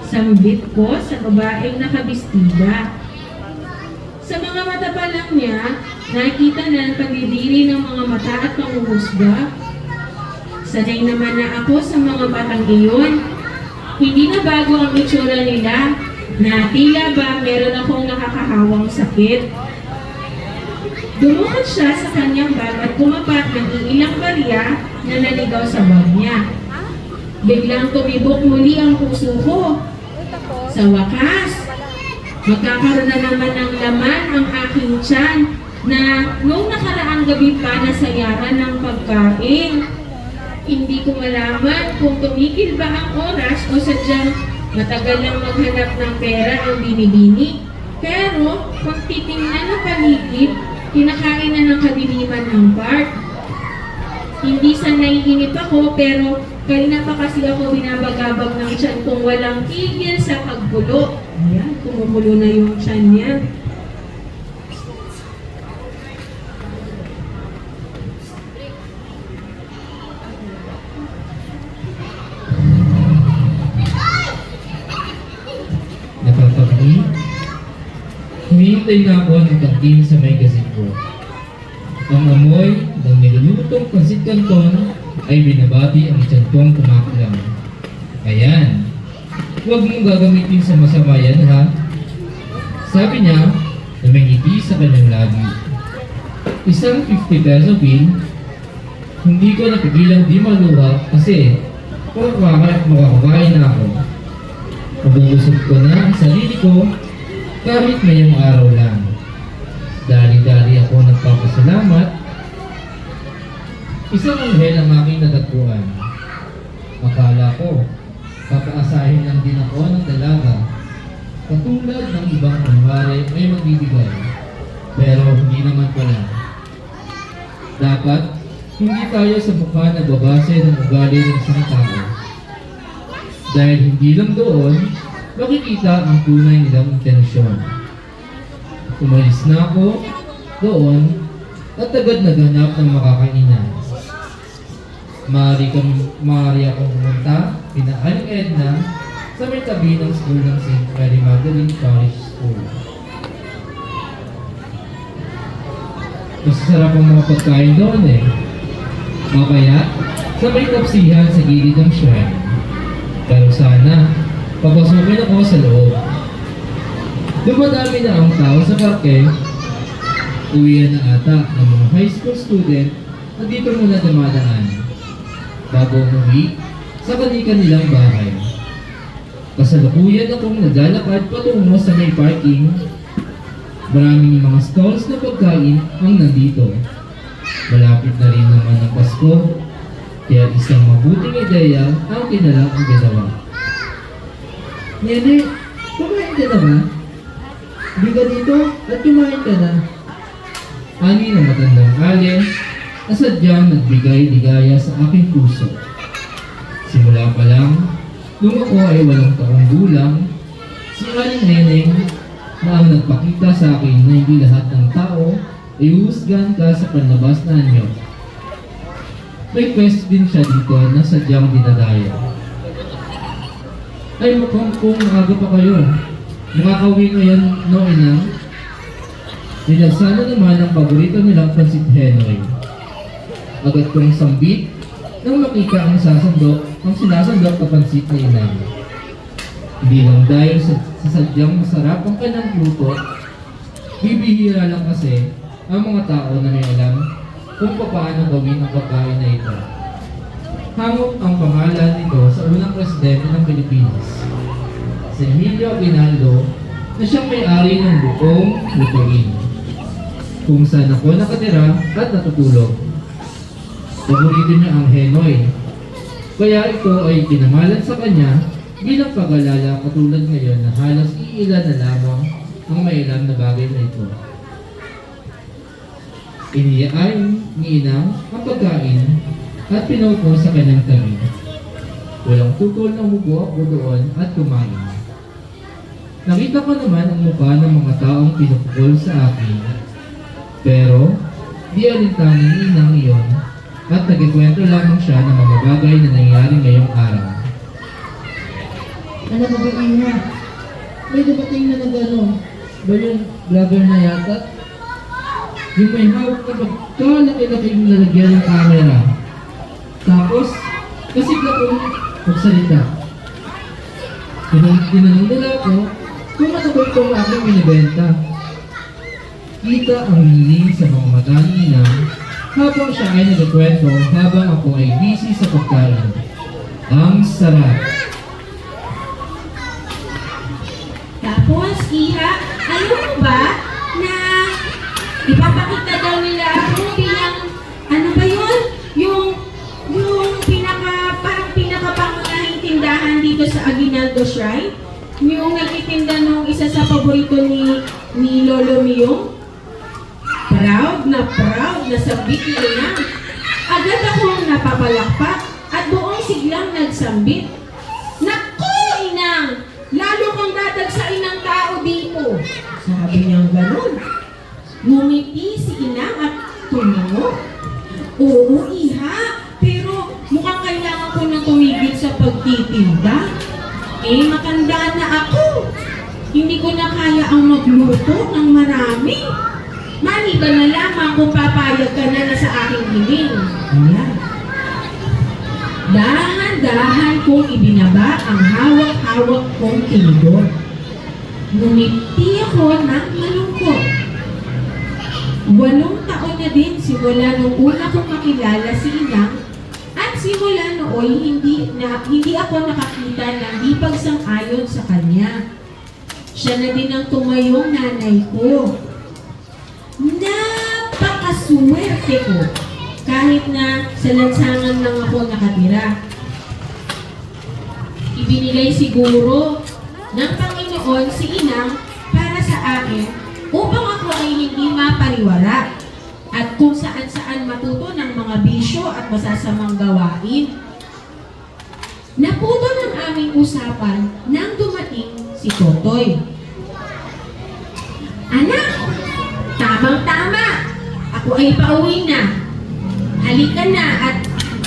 Sambit ko sa babaeng nakabistida. Sa mga mata pa lang niya, nakita na ang pagdidiri ng mga mata at panguhusga. Sanay naman na ako sa mga batang iyon. Hindi na bago ang itsura nila, na tila ba meron akong nakakahawang sakit. Dumukot siya sa kanyang bag at pumapak ng iilang barya na naligaw sa bag niya. Biglang tumibok muli ang puso ko. Sa wakas, magkakaroon na naman ng laman ang aking tiyan na noong nakaraang gabi pa nasayaran ng pagkain. Hindi ko malaman kung tumigil ba ang oras o sadyang matagal lang maghanap ng pera ang binibini. Pero kung titingnan ng paligid, kinakain na ng kadiliman ng park. Hindi sa naiinip ako pero kanina pa kasi ako binabagabag ng tiyan kung walang tigil sa pagbulo. Ayan, kumukulo na yung tiyan niya. Napapagni, humihintay na ako ng pagtingin sa may gazebo. Ang amoy ng nilulutong pansit canton ay binabati ang tiyan kong kumakulang. Ayan, huwag mong gagamitin sa masama yan ha. Sabi niya na may ngiti sa kanyang labi. Isang 50 peso bill, hindi ko napigilang di maluha kasi makakakain na ako. Pag-uusap ko na ang sarili ko kahit ngayong araw lang. Dali-dali ako nagpapasalamat. Isang anghel ang aking natagpuan. Akala ko, papaasahin lang din ako ng dalaga. Katulad ng ibang kunwari may magbibigay. Pero hindi naman pala. Dapat, hindi tayo sa mukha nagbabase ng ugali ng isang tao. Dahil hindi lang doon, makikita ang tunay nilang intensyon. Umalis na ako doon at agad naghanap ng makakainan. Maaari akong pumunta kina Aling Edna sa may tabi ng school ng St. Mary Magdalene Parish School. Masasarap ang mga pagkain doon eh. O kaya, sa may kapsihan sa gilid ng shrine. Pero sana, papasukin ako sa loob. Dumadami na ang tao sa parke. Uwian na ata ng mga high school student na dito muna dumadaan. Bago umuwi sa kanilang bahay. Kasalukuyan akong naglalakad patungo sa may parking. Maraming mga stalls na pagkain ang nandito. Malapit na rin naman ang Pasko. Kaya isang mabuting ideya ang kinalang ang ginawa. Nene, kumain ka na ba? Hindi ka dito at kumain ka na. Ani ng matandang alien na sadyang nagbigay-ligaya sa aking puso. Simula pa lang, nung ako ay 8 taong gulang, si Aling Neneng na ang nagpakita sa akin na hindi lahat ng tao ay uhusgan ka sa panlabas na anyo. May quest din siya dito na sadyang dinadaya. Ay mukhang kung maaga pa kayo. Nakakauwi ngayon, no inang? Nilagsana naman ang paborito nilang pansit Henoy. Agad kong sambit nang makita ang sinasandok na pansit na inang. Hindi lang dahil sa sadyang masarap ang kanyang luto, bibihira lang kasi ang mga tao na may alam kung paano gawin ang pagkain na ito. Hangot ang pangalan nito sa unang presidente ng Pilipinas, si Emilio Aguinaldo, na siyang may-ari ng buong lutuin, kung saan ako nakatira at natutulog. Paborito niya ang Henoy, kaya ito ay pinamalan sa kanya bilang pag-alala katulad ngayon na halos iilan na lamang ang may alam na bagay na ito. Iniyain ni Inang ang pagkain at pinaupo sa kanyang tabi. Walang tutol na umubo ako doon at kumain. Nakita ko naman ang mukha ng mga taong pinupukol sa akin. Pero, di alintangin ni Inang iyon at nagkikwento lamang siya ng mga bagay na nangyari ngayong araw. Ano ba ba iha? May dumating na nag-ano? Ba yung vlogger na yata? Yung may hawak na magkalaki-laki yung lalagyan ng camera. Tapos, kasi ka kung magsalita. Tinanong nila ako kung ano ba itong aking binibenta. Kita ang hiling sa mga mata ni Inang habang siya ay nagkwento habang ako ay busy sa pagkain. Ang sarap! Tapos, Iha, alam mo ba na ipapakita daw nila ako bilang, ano ba yun? Yung parang pinakapangunahing tindahan dito sa Aguinaldo Shrine. Yung nagtitinda nung isa sa paborito ni Lolo Mio. Proud na sambit ni Inang. Agad akong napapalakpak at buong siglang nagsambit. Naku, Inang! Lalo kang dadagsain ng tao dito. Sabi niyang ganun. Ngumiti si Inang at tumango. Oo, Iha, pero mukhang kailangan ko na tumigil sa pagtitinda. Eh, matanda na ako. Hindi ko na kaya ang magluto ng marami. Maliba na lamang kung papayag ka na sa aking hiling. Ayan. Dahan-dahan kong ibinaba ang hawak-hawak kong tinidor. Ngumiti ako ng malungkot. 8 taon na din simula nung una kong makilala si Inang at simula nooy hindi ako nakakita ng di pagsang-ayon sa kanya. Siya na din ang tumayong nanay ko. Napakaswerte ko kahit na sa lansangan lang ako nakatira. Ibinigay siguro ng Panginoon si Inang para sa akin upang ako ay hindi mapariwara at kung saan-saan matuto ng mga bisyo at masasamang gawain. Naputo ng aming usapan nang dumating si Totoy. Anak, tamang-tama, ako ay pauwi na. Halika na at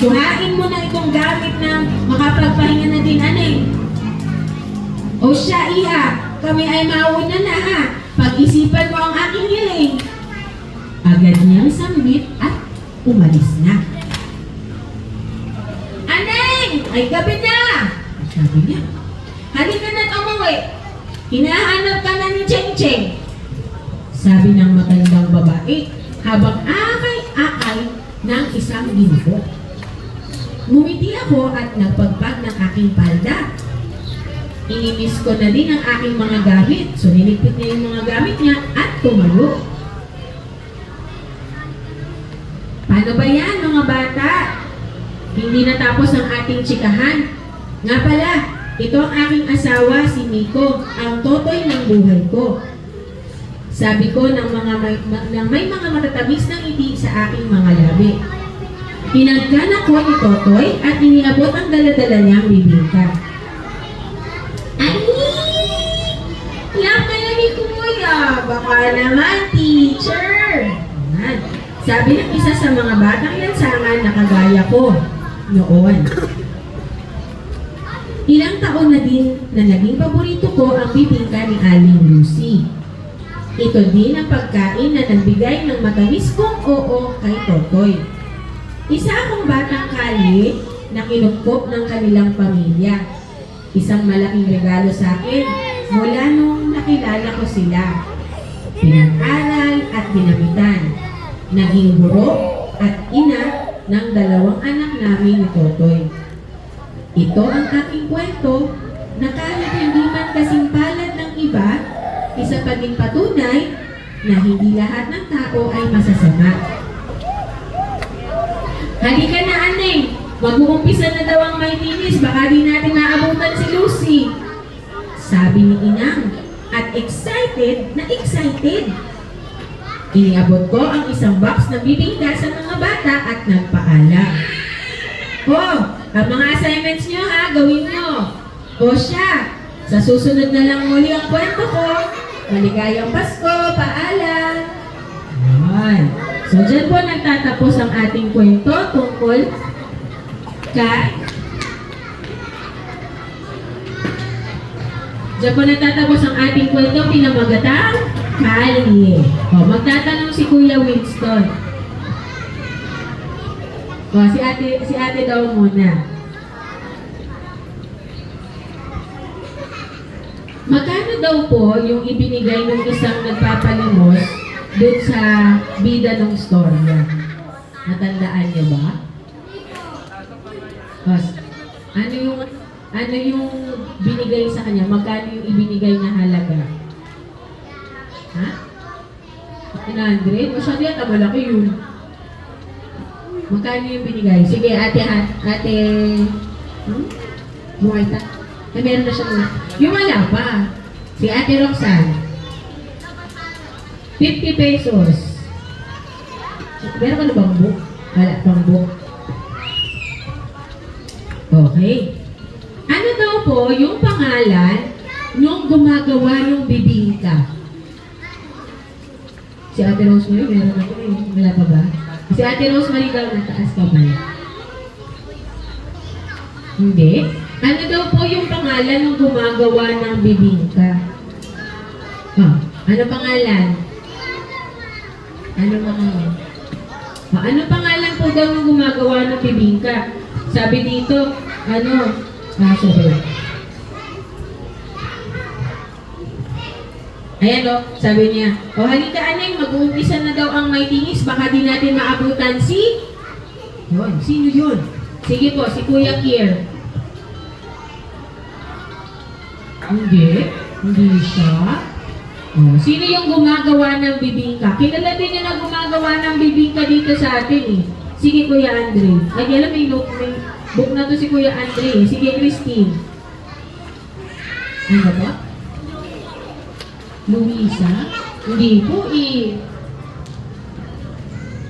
kuhain mo na itong gamit na makapagpahinga na din, aneng. O siya, Iha, kami ay mauna na ha. Pag-isipan mo ang aking hiling. Agad niyang sambit at umalis na. Aneng! Ay gabi na! Sabi niya. Halika na't umuwi. Hinahanap ka na ni Cheng Cheng. Sabi ng matandang babae habang akay-akay ng isang ginto. Ngumiti ako at nagpagpag ng aking palda. Inimis ko na din ang aking mga gamit. So niligpit niya yung mga gamit niya at tumayo. Paano ba yan mga bata? Hindi natapos ang ating tsikahan. Nga pala, ito ang aking asawa si Miko, ang totoy ng buhay ko. Sabi ko ng may mga matatamis ng ngiti sa aking mga labi. Pinagkan ako ni Totoy at iniabot ang daladala niyang bibingka. Ay! Yan kayo ni Kuya! Baka naman, teacher! Ayan. Sabi ng isa sa mga batang lansangan na kagaya ko noon. Ilang taon na din na naging paborito ko ang bibingka ni Aling Lucy. Ito din ang pagkain na nagbigay ng matamis kong oo kay Totoy. Isa akong batang kalye na kinupkop ng kanilang pamilya. Isang malaking regalo sa akin mula nung nakilala ko sila. Pinag-aral at dinamitan. Naging guro at ina ng 2 anak namin ni Totoy. Ito ang aking kwento na kahit hindi man kasing palad ng iba, isa pa din patunay na hindi lahat ng tao ay masasama. Halika na, Aneng. Mag-uumpisa na daw ang may tinis. Baka di natin maabutan si Lucy. Sabi ni Inang. At excited na excited. Iniabot ko ang isang box na bibingka sa mga bata at nagpaalam. Oh, ang mga assignments nyo ha, gawin nyo. O siya, sa susunod na lang muli ang kwento ko. Maligayang Pasko, paalam. Ayan. So, dyan po nagtatapos ang ating kwento tungkol kay Diyan po natatapos ang ating kwento, pinamagatang kalye. O, magtatanong si Kuya Winston. O, si ate daw muna. Magkano daw po yung ibinigay ng isang nagpapalimos doon sa bida ng storya? Natandaan niyo ba? Boss, ano yung binigay sa kanya? Magkano yung ibinigay na halaga? Ha? 100? Masyado yata malaki yun. Magkano yung binigay? Sige, ate, Muayta. Meron na siya muna. Yung wala pa. Si ate Roxanne. 50 pesos. Meron ka na bang book? Wala pang book. Okay. Ano daw po yung pangalan nung gumagawa ng bibingka? Si Ate Rosemary, meron ako eh. Wala pa ba? Si Ate Rosemary daw nataas kamay. Hindi. Ano daw po yung pangalan nung gumagawa ng bibingka? Ano pangalan? Ano pangalan? Ano pangalan po daw nung gumagawa ng bibingka? Sabi dito, sabi. Ayan o, sabi niya, halika anay, mag-uumpisa na daw ang may tingis, baka di natin maabutan si... Yun, sino yun? Sige po, si Kuya Kier. Hindi siya. Sino yung gumagawa ng bibingka? Kilala din niya na gumagawa ng bibingka dito sa atin eh. Sige, Kuya Andre. Ay, alam, may book na to si Kuya Andre. Sige, Christine. Ano ba? Luisa? Hindi po eh.